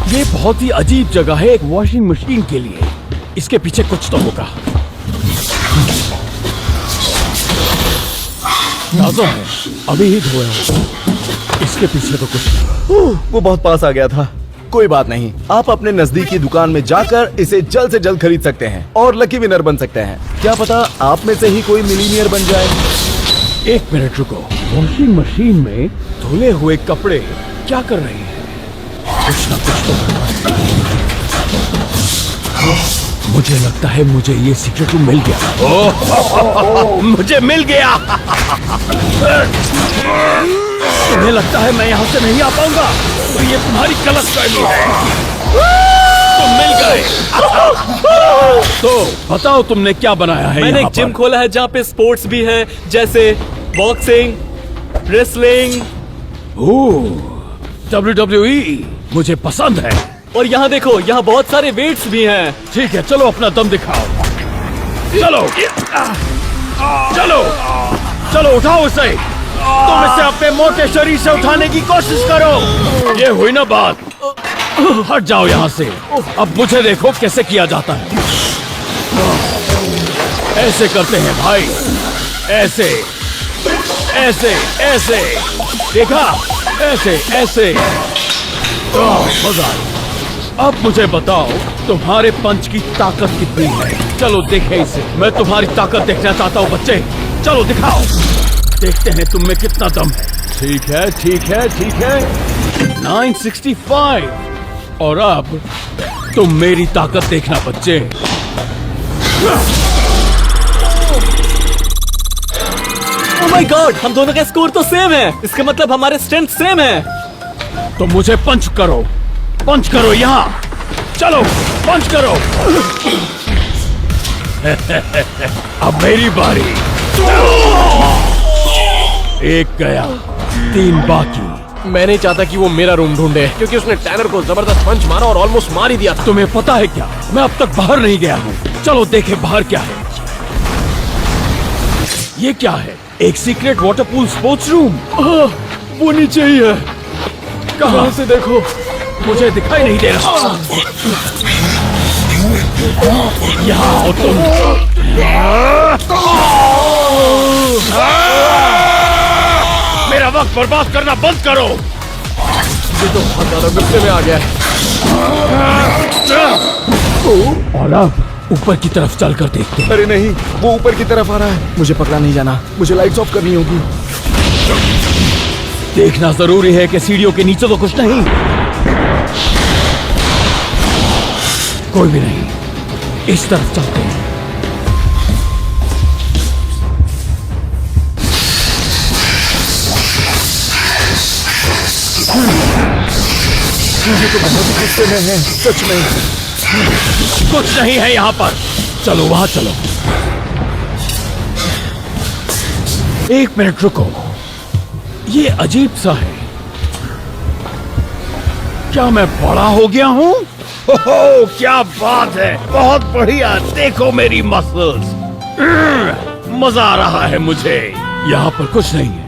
ये बहुत ही अजीब जगह है एक वॉशिंग मशीन के लिए। इसके पीछे कुछ तो होगा। ताज़ा है, अभी ही धोया होगा। इसके पीछे तो कुछ नहीं। वो बहुत पास आ गया था। कोई बात नहीं, आप अपने नजदीकी दुकान में जाकर इसे जल्द से जल्द खरीद सकते हैं और लकी विनर बन सकते हैं। क्या पता आप में से ही कोई मिलीनियर बन जाए। एक मिनट रुको, वॉशिंग मशीन में धुले हुए कपड़े क्या कर रहे हैं? कुछ ना कुछ तो गड़बड़ है। मुझे लगता है मुझे ये सीक्रेट रूम मिल गया। ओह, मुझे मिल गया। तुम्हें लगता है मैं यहाँ से नहीं आ पाऊंगा? तो ये तुम्हारी गलतफहमी है। तुम मिल गए। तो बताओ तुमने क्या बनाया है? मैंने यहाँ एक जिम पर? खोला है जहाँ पे स्पोर्ट्स भी है, जैसे बॉक्सिंग, रेसलिंग। WWE मुझे पसंद है। और यहाँ देखो, यहाँ बहुत सारे वेट्स भी हैं। ठीक है, चलो अपना दम दिखाओ। चलो चलो चलो, उठाओ इसे। तुम इसे अपने मोटे शरीर से उठाने की कोशिश करो। ये हुई ना बात। हट जाओ यहाँ से। अब मुझे देखो कैसे किया जाता है। ऐसे करते हैं भाई, ऐसे ऐसे ऐसे, देखा? ऐसे ऐसे। मजा आया। अब मुझे बताओ तुम्हारे पंच की ताकत कितनी है? चलो देखें इसे। मैं तुम्हारी ताकत देखना चाहता हूँ बच्चे। चलो दिखाओ, देखते हैं तुम में कितना दम है। ठीक है ठीक है ठीक है। 965। और अब तुम मेरी ताकत देखना बच्चे। ओह माय गॉड, हम दोनों का स्कोर तो सेम है। इसका मतलब हमारे स्ट्रेंथ सेम है। तो मुझे पंच करो, पंच करो यहाँ। चलो पंच करो। अब मेरी बारी। एक गया, 3 बाकी। मैं नहीं चाहता कि वो मेरा रूम ढूंढे, क्योंकि उसने टैनर को जबरदस्त पंच मारा और ऑलमोस्ट मार ही दिया था। तुम्हें पता है क्या, मैं अब तक बाहर नहीं गया हूँ। चलो देखें बाहर क्या है। ये क्या है? एक secret water pool sports room. वो नीचे ही है। कहाँ से देखो, मुझे दिखाई नहीं दे रहा। यहाँ आओ तुम। मेरा वक्त बर्बाद करना बंद करो। ये तो बहुत ज्यादा गुस्से में आ गया है। और अब ऊपर की तरफ चलकर देखते हैं। अरे नहीं, वो ऊपर की तरफ आ रहा है। मुझे पकड़ा नहीं जाना, मुझे लाइट्स ऑफ करनी होगी। देखना जरूरी है कि सीढ़ियों के नीचे तो कुछ नहीं। कोई भी नहीं। इस तरफ चलते हैं। मुझे तो बहुत ही गुस्से में है, सच में। कुछ नहीं है यहाँ पर। चलो वहां चलो। एक मिनट रुको, ये अजीब सा है। क्या मैं बड़ा हो गया हूँ? ओहो, क्या बात है, बहुत बढ़िया। देखो मेरी मसल्स। मजा आ रहा है मुझे। यहाँ पर कुछ नहीं है।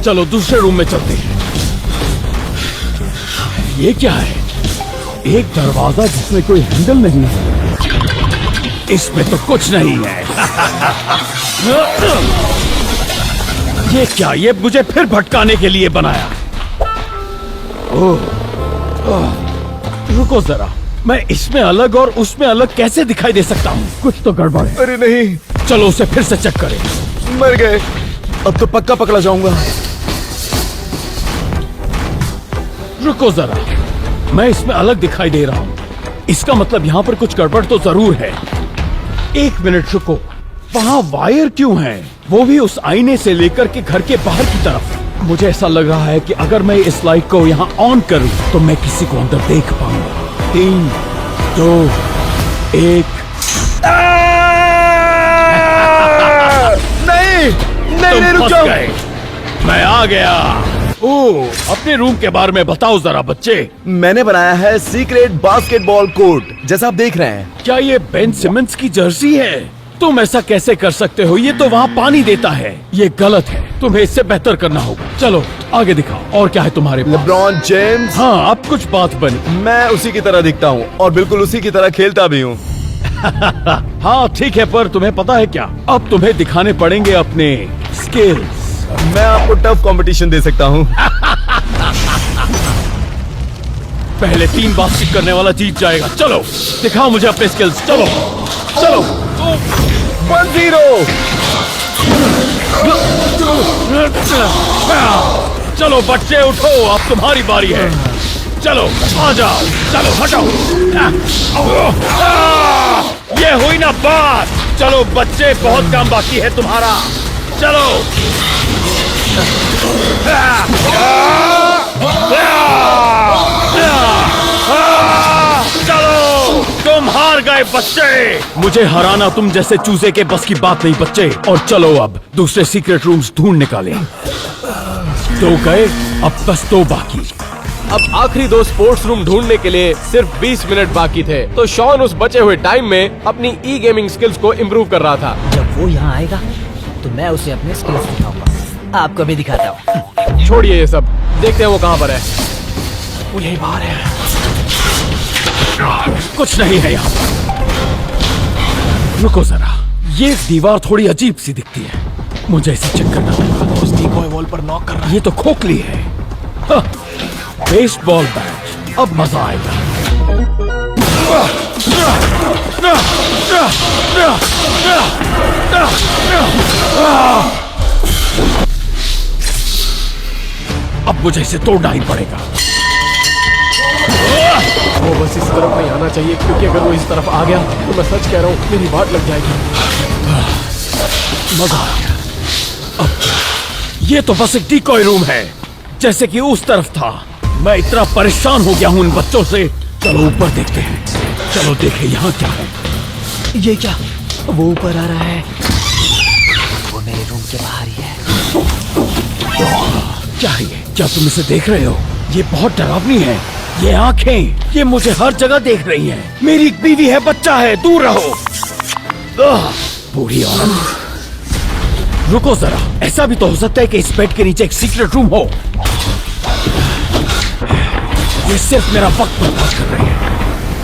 चलो दूसरे रूम में चलते हैं। ये क्या है? एक दरवाजा जिसमें कोई हैंडल नहीं है। इसमें तो कुछ नहीं है। ये क्या? ये मुझे फिर भटकाने के लिए बनाया। रुको जरा, मैं इसमें अलग और उसमें अलग कैसे दिखाई दे सकता हूँ? कुछ तो गड़बड़ है। अरे नहीं, चलो उसे फिर से चेक करें। मर गए। अब तो पक्का पकड़ा जाऊंगा। रुको जरा, मैं इसमें अलग दिखाई दे रहा हूँ। इसका मतलब यहाँ पर कुछ गड़बड़ तो जरूर है। एक मिनट रुको, वहाँ वायर क्यों है? वो भी उस आईने से लेकर के घर के बाहर की तरफ। मुझे ऐसा लग रहा है कि अगर मैं इस लाइट को यहाँ ऑन करूँ तो मैं किसी को अंदर देख पाऊंगा। 3, 2, 1। नहीं, रुक फंस जाओ। गए। मैं आ गया। ओह, अपने रूम के बारे में बताओ जरा बच्चे। मैंने बनाया है सीक्रेट बास्केटबॉल कोर्ट, जैसा आप देख रहे हैं। क्या ये बेन सिमंस की जर्सी है? तुम ऐसा कैसे कर सकते हो? ये तो वहाँ पानी देता है। ये गलत है, तुम्हें इससे बेहतर करना होगा। चलो आगे दिखाओ, और क्या है तुम्हारे पास? LeBron James. हाँ, अब कुछ बात बनी। मैं उसी की तरह दिखता हूँ और बिल्कुल उसी की तरह खेलता भी हूँ। हाँ ठीक है, पर तुम्हें पता है क्या, अब तुम्हें दिखाने पड़ेंगे अपने स्किल्स। मैं आपको टफ कंपटीशन दे सकता हूँ। पहले 3 बास्केट करने वाला जीत जाएगा। चलो दिखाओ मुझे अपने स्किल्स। चलो चलो। 1-0। चलो बच्चे उठो, अब तुम्हारी बारी है। चलो आ जाओ, चलो हटाओ। ये हुई ना बात। चलो बच्चे, बहुत काम बाकी है तुम्हारा। चलो चलो, तुम हार गए बच्चे। मुझे हराना तुम जैसे चूजे के बस की बात नहीं बच्चे। और चलो अब दूसरे सीक्रेट रूम्स ढूंढ निकाले। 2 गए, अब बस 2 बाकी। अब आखिरी 2 स्पोर्ट्स रूम ढूंढने के लिए सिर्फ 20 मिनट बाकी थे। तो शॉन उस बचे हुए टाइम में अपनी ई गेमिंग स्किल्स को इम्प्रूव कर रहा था। जब वो यहाँ आएगा तो मैं उसे अपने स्किल्स दिखाऊंगा। आपको भी दिखाता हूँ। छोड़िए ये सब, देखते हैं वो कहाँ पर है। वो यही बाहर है। कुछ नहीं है यहाँ। रुको जरा, ये दीवार थोड़ी अजीब सी दिखती है। मुझे इसे चेक करना होगा। उस डिकॉय वॉल पर नॉक करना। ये तो खोखली है। हाँ, बेसबॉल बैट, अब मजा आएगा। अब मुझे इसे तोड़ना ही पड़ेगा। वो बस इस तरफ नहीं आना चाहिए, क्योंकि अगर वो इस तरफ आ गया तो मैं सच कह रहा हूँ मेरी बात लग जाएगी। मजा आ गया। अब ये तो बस एक डिकॉय रूम है, जैसे कि उस तरफ था। मैं इतना परेशान हो गया हूँ इन बच्चों से। चलो ऊपर देखते हैं। चलो देखें यहाँ क्या है। ये क्या? वो ऊपर आ रहा है। वो मेरे रूम के बाहर ही है। क्या है ये? क्या तुम इसे देख रहे हो? ये बहुत डरावनी है। ये आंखें, ये मुझे हर जगह देख रही हैं। मेरी एक बीवी है, बच्चा है, दूर रहो। बूढ़ी औरत। रुको जरा, ऐसा भी तो हो सकता है कि इस बेड के नीचे एक सीक्रेट रूम हो। ये सिर्फ मेरा वक्त बर्बाद कर रही है।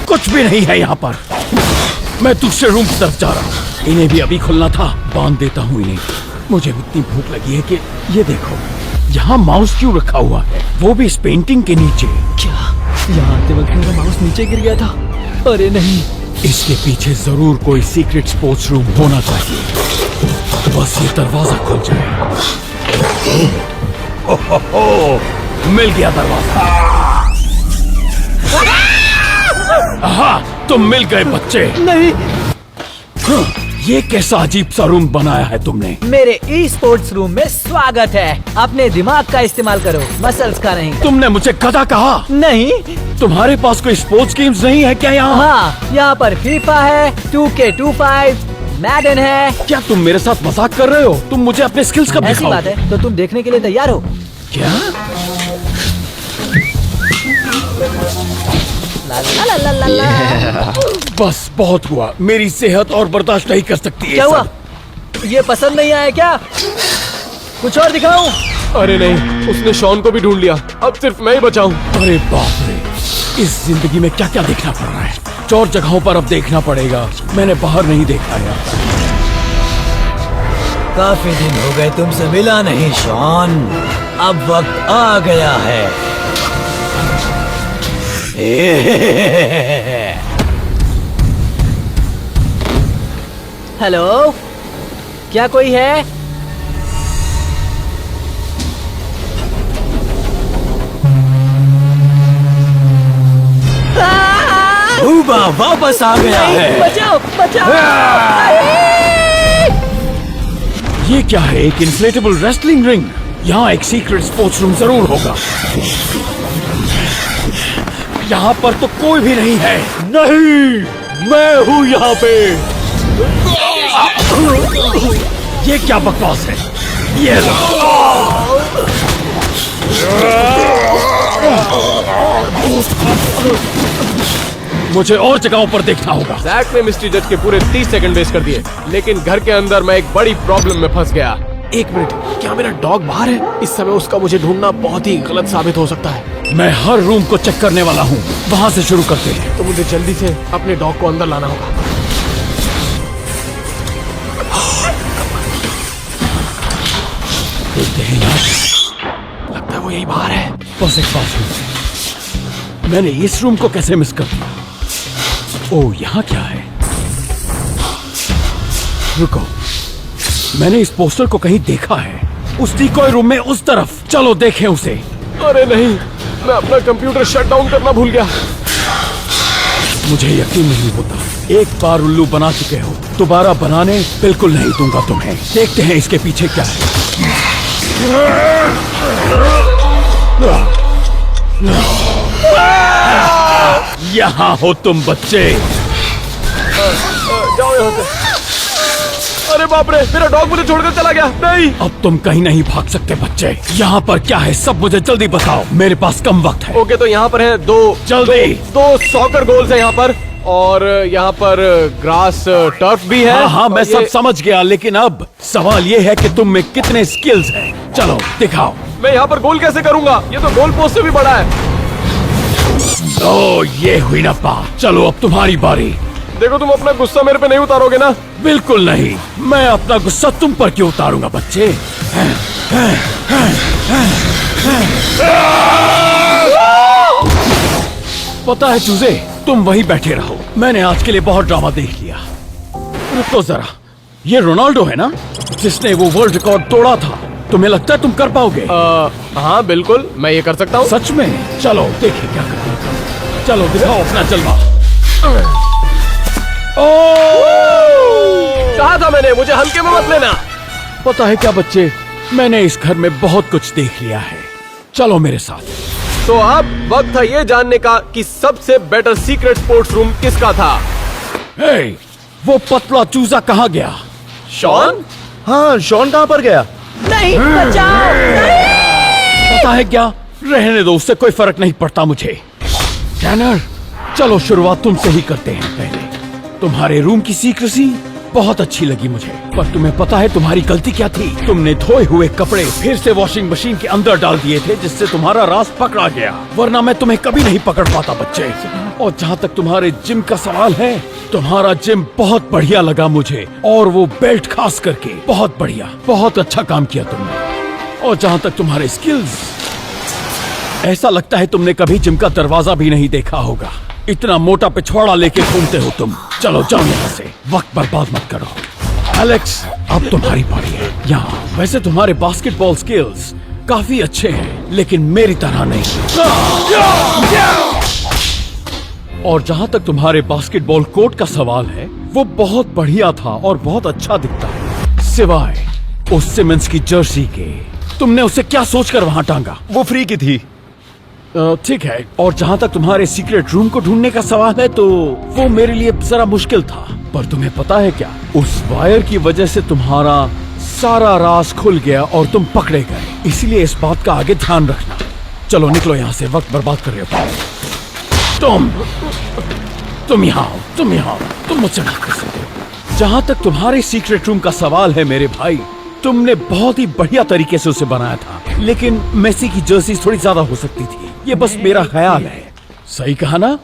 कुछ भी नहीं है यहाँ पर। मैं दूसरे रूम की तरफ जा रहा हूँ। इन्हें भी अभी खुलना था, बांध देता हूँ इन्हें। मुझे इतनी भूख लगी है कि ये देखो, यहाँ माउस क्यों रखा हुआ है, वो भी इस पेंटिंग के नीचे। क्या? यहाँ आते वक्त मेरा माउस नीचे गिर गया था। अरे नहीं, इसके पीछे जरूर कोई सीक्रेट स्पोर्ट्स रूम होना चाहिए। बस ये दरवाजा खुल जाए। मिल गया दरवाजा। हाँ, तुम मिल गए बच्चे। नहीं। ये कैसा अजीब सा रूम बनाया है तुमने? मेरे ई स्पोर्ट्स रूम में स्वागत है। अपने दिमाग का इस्तेमाल करो, मसल्स का नहीं। तुमने मुझे गधा कहा? नहीं। तुम्हारे पास कोई स्पोर्ट्स गेम्स नहीं है क्या यहाँ? हाँ, यहाँ पर फीफा है, 2K25, मैडन है। क्या तुम मेरे साथ मजाक कर रहे हो? तुम मुझे अपने स्किल्स कब ऐसी दिखाओगे? बात है तो तुम देखने के लिए तैयार हो? क्या? ला ला ला ला ला। बस बहुत हुआ। मेरी सेहत और बर्दाश्त नहीं कर सकती है। क्या हुआ? ये पसंद नहीं आया क्या? कुछ और दिखाऊं? अरे नहीं, उसने शॉन को भी ढूंढ लिया। अब सिर्फ मैं ही बचा हूँ। अरे बाप रे, इस जिंदगी में क्या क्या देखना पड़ रहा है। 4 जगहों पर अब देखना पड़ेगा। मैंने बाहर नहीं देखा है। काफी दिन हो गए तुमसे मिला नहीं शॉन। अब वक्त आ गया है। हेलो, क्या कोई है? भूबा वापस आ गया है। बचाओ बचाओ। ये क्या है? एक इन्फ्लेटेबल रेसलिंग रिंग। यहाँ एक सीक्रेट स्पोर्ट्स रूम जरूर होगा। यहाँ पर तो कोई भी नहीं है। नहीं, मैं हूँ यहाँ पे। ये क्या बकवास है? ये लो। मुझे और जगहों पर देखना होगा। जैक ने मिस्ट्री जज के पूरे 30 सेकंड वेस्ट कर दिए, लेकिन घर के अंदर मैं एक बड़ी प्रॉब्लम में फंस गया। एक मिनट, क्या मेरा डॉग बाहर है? इस समय उसका मुझे ढूंढना बहुत ही गलत साबित हो सकता है। मैं हर रूम को चेक करने वाला हूँ। वहाँ से शुरू करते हैं। तो मुझे जल्दी से अपने डॉग को अंदर लाना होगा। देखते हैं यार, लगता है वो यही बाहर है। बस एक बात हुई, मैंने इस रूम को कैसे मिस कर दिया? ओह, यहाँ क्या है? रुको, मैंने इस पोस्टर को कहीं देखा है। उस डिकॉय रूम में उस तरफ। चलो देखें उसे। अरे नहीं, मैं अपना कंप्यूटर शट डाउन करना भूल गया। मुझे यकीन नहीं होता, एक बार उल्लू बना चुके हो, दोबारा बनाने बिल्कुल नहीं दूंगा तुम्हें। देखते हैं इसके पीछे क्या है। यहाँ हो तुम बच्चे। जाओ यहाँ से। अरे बाप रे, मेरा डॉग मुझे छोड़कर चला गया। नहीं, अब तुम कहीं नहीं भाग सकते बच्चे। यहाँ पर क्या है सब मुझे जल्दी बताओ, मेरे पास कम वक्त है। ओके, तो यहाँ पर है जल्दी। दो सॉकर गोल्स है यहाँ पर, और यहाँ पर ग्रास टर्फ भी है। हाँ, मैं और सब ये- समझ गया, लेकिन अब सवाल ये है कि तुम में कितने स्किल्स हैं। चलो दिखाओ। मैं यहाँ पर गोल कैसे करूंगा? ये तो गोल पोस्ट से भी बड़ा है। ओ, ये हुई ना बात। चलो अब तुम्हारी बारी। देखो, तुम अपना गुस्सा मेरे पे नहीं उतारोगे ना? बिल्कुल नहीं, मैं अपना गुस्सा तुम पर क्यों उतारूंगा बच्चे। पता है चूजे, तुम वहीं बैठे रहो। मैंने आज के लिए बहुत ड्रामा देख लिया। रुको जरा, ये रोनाल्डो है ना जिसने वो वर्ल्ड रिकॉर्ड तोड़ा था? तुम्हें लगता है तुम कर पाओगे? हाँ बिल्कुल, मैं ये कर सकता हूँ। सच में? चलो देखिए क्या करते। चलो दिखाओ अपना जलवा। कहा था मैंने, मुझे हल्के में मत लेना। पता है क्या बच्चे, मैंने इस घर में बहुत कुछ देख लिया है। चलो मेरे साथ। तो अब वक्त था ये जानने का कि सबसे बेटर सीक्रेट स्पोर्ट्स रूम किसका था। हे, वो पतला चूजा कहाँ गया? शॉन? हाँ, शॉन कहाँ पर गया? नहीं, बचाओ। पता है क्या, रहने दो, उससे कोई फर्क नहीं पड़ता मुझे। टैनर, चलो शुरुआत तुमसे ही करते हैं। पहले तुम्हारे रूम की सीक्रेसी बहुत अच्छी लगी मुझे, पर तुम्हें पता है तुम्हारी गलती क्या थी? तुमने धोए हुए कपड़े फिर से वॉशिंग मशीन के अंदर डाल दिए थे, जिससे तुम्हारा राज पकड़ा गया, वरना मैं तुम्हें कभी नहीं पकड़ पाता बच्चे। और जहाँ तक तुम्हारे जिम का सवाल है, तुम्हारा जिम बहुत बढ़िया लगा मुझे, और वो बेल्ट खास करके बहुत बढ़िया, बहुत अच्छा काम किया तुमने। और जहाँ तक तुम्हारे स्किल्स, ऐसा लगता है तुमने कभी जिम का दरवाजा भी नहीं देखा होगा। इतना मोटा पिछवाड़ा लेके घूमते हो तुम। चलो जाओ यहाँ से, वक्त बर्बाद मत करो। एलेक्स, अब तुम्हारी बारी है। यहाँ वैसे तुम्हारे बास्केटबॉल स्किल्स काफी अच्छे हैं, लेकिन मेरी तरह नहीं। और जहाँ तक तुम्हारे बास्केटबॉल कोर्ट का सवाल है, वो बहुत बढ़िया था और बहुत अच्छा दिखता है, सिवाय उस सिमंस की जर्सी के। तुमने उसे क्या सोचकर वहाँ टांगा? वो फ्री की थी। ठीक है। और जहाँ तक तुम्हारे सीक्रेट रूम को ढूंढने का सवाल है, तो वो मेरे लिए जरा मुश्किल था। पर तुम्हें पता है क्या, उस वायर की वजह से तुम्हारा सारा राज खुल गया और तुम पकड़े गए। इसलिए इस बात का आगे ध्यान रखना। चलो निकलो यहाँ से, वक्त बर्बाद कर रहे हो। तुम यहाँ आओ, तुम यहाँ आओ, तुम मुझसे बात कर सकते हो। जहाँ तक तुम्हारे सीक्रेट रूम का सवाल है मेरे भाई, तुमने बहुत ही बढ़िया तरीके से उसे बनाया था, लेकिन मेसी की जर्सी थोड़ी ज्यादा हो सकती थी। ये बस मेरा ख्याल है। सही कहा ना?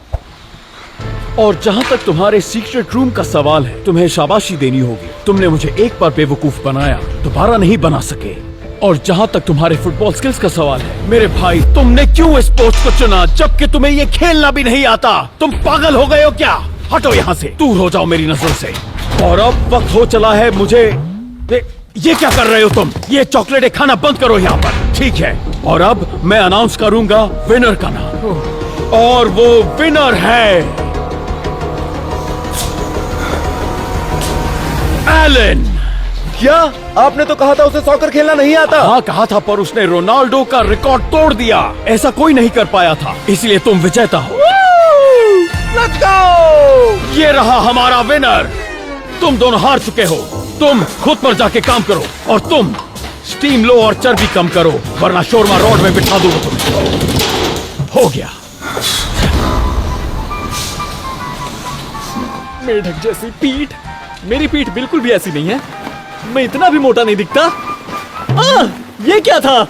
और जहां तक तुम्हारे सीक्रेट रूम का सवाल है, तुम्हें शाबाशी देनी होगी। तुमने मुझे एक बार बेवकूफ बनाया, दोबारा नहीं बना सके। और जहां तक तुम्हारे फुटबॉल स्किल्स का सवाल है मेरे भाई, तुमने क्यों इस स्पोर्ट्स को चुना जबकि तुम्हें ये खेलना भी नहीं आता? तुम पागल हो गए हो क्या? हटो यहाँ से, दूर हो जाओ मेरी नजर से। और अब वक्त हो चला है मुझे। ये क्या कर रहे हो तुम? ये चॉकलेटें खाना बंद करो यहाँ पर, ठीक है? और अब मैं अनाउंस करूंगा विनर का नाम, और वो विनर है एलन। क्या? आपने तो कहा था उसे सॉकर खेलना नहीं आता। हाँ कहा था, पर उसने रोनाल्डो का रिकॉर्ड तोड़ दिया। ऐसा कोई नहीं कर पाया था, इसलिए तुम विजेता हो। Let's go! ये रहा हमारा विनर। तुम दोनों हार चुके हो। तुम खुद पर जाके काम करो, और तुम स्टीम लो और चर्बी कम करो, वरना शोरमा रॉड में बिठा दूंगा तुम्हें। हो गया। मेढक जैसी पीठ। मेरी पीठ बिल्कुल भी ऐसी नहीं है। मैं इतना भी मोटा नहीं दिखता। ये क्या था?